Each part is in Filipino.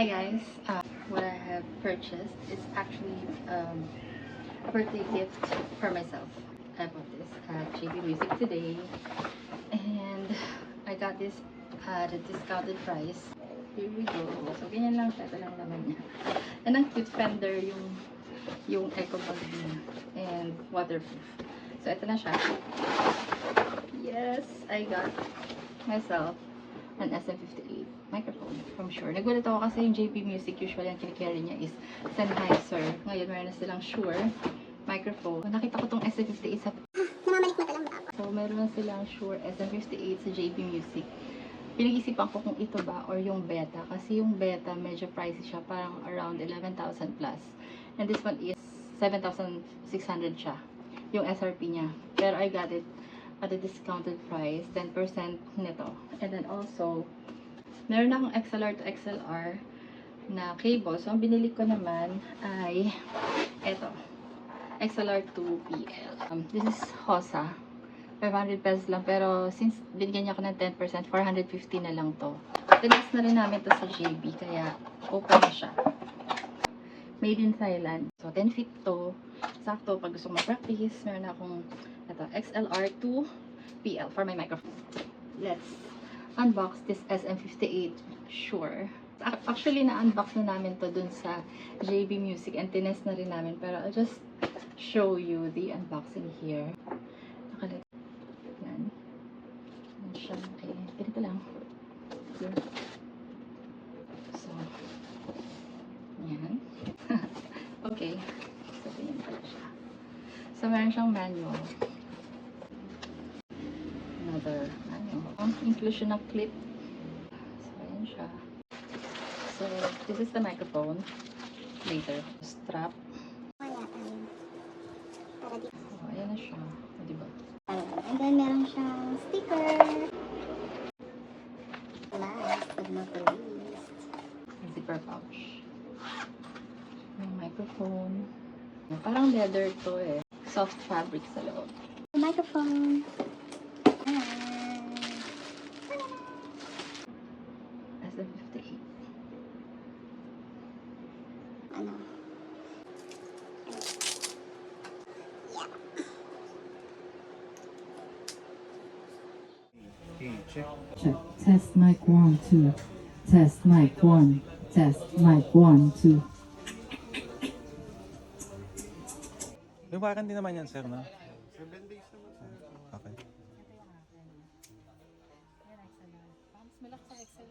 Hi guys, what I have purchased is actually a birthday gift for myself. I bought this at JB Music today and I got this at a discounted price. Here we go. So ganyan lang siya, ito lang naman niya. And ang cute fender yung eco bag niya and waterproof. So ito na siya. Yes, I got myself an SM58 microphone from Shure. Nagulat ako kasi yung JB Music usually ang kinikerry niya is Sennheiser. Ngayon meron na silang Shure microphone. Nakita ko tong SM58 sa namamalik mata lang ba ako? so meron na silang Shure SM58 sa JB Music. Pinag-isipan ko kung ito ba or yung beta kasi yung beta medyo pricey siya, parang around 11,000 plus. And this one is 7,600 siya yung SRP niya. Pero I got it at a discounted price, 10% nito. And then also, meron akong XLR to XLR na cable. So, ang binili ko naman ay eto. XLR to PL. This is Hosa. 500 pesos lang. Pero, since binigyan niya ako ng 10%, 450 na lang to. Tinas na rin namin to sa JB. Kaya, open na siya. Made in Thailand. So, 10 feet to. Sakto, pag gusto mo practice, meron akong ito, XLR to PL for my microphone. Let's unbox this SM58 Shure. Actually, na-unbox na namin to dun sa JB Music and tinest na rin namin. Pero I'll just show you the unboxing here. Nakalit. Yan. Yan siya. Okay. Ganito lang. Here. So, yan. Okay. So, ganyan pala siya. So, meron siyang manual. Another manual. Inclusion ng clip. So, ayan siya. So, this is the microphone. Later. Strap. Wala pa yun. Para di. So, ayan na siya. O, diba? And then meron siyang sticker. Last but not the least. Zipper pouch. Yung microphone. Parang leather to eh. Soft fabric sa loob. The microphone. SM58. Ano? Check. Test mic 1, 2. Test mic 1. Test mic 1, 2. Lumakan din naman yan, sir, no? 7 days naman, sir. Okay.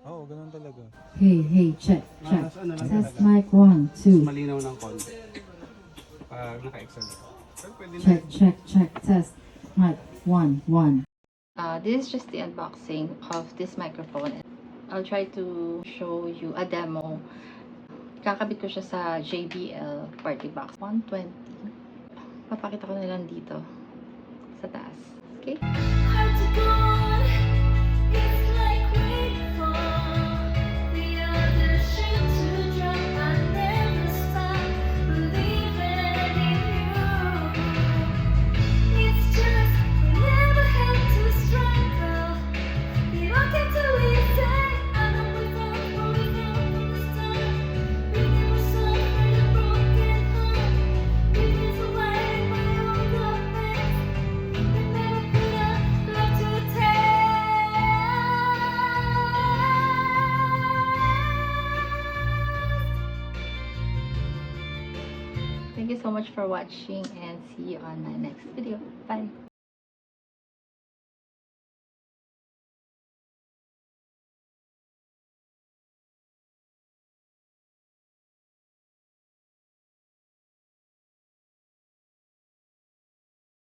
Oo, ganun talaga. Hey, check. Test mic 1, 2. Malinaw ng konti. Pag naka-excel. Check. Test mic 1, 1. This is just the unboxing of this microphone. I'll try to show you a demo. Kakabit ko siya sa JBL party box. 120. Papakita ko na lang dito sa taas. Okay? Thank you so much for watching and see you on my next video. Bye!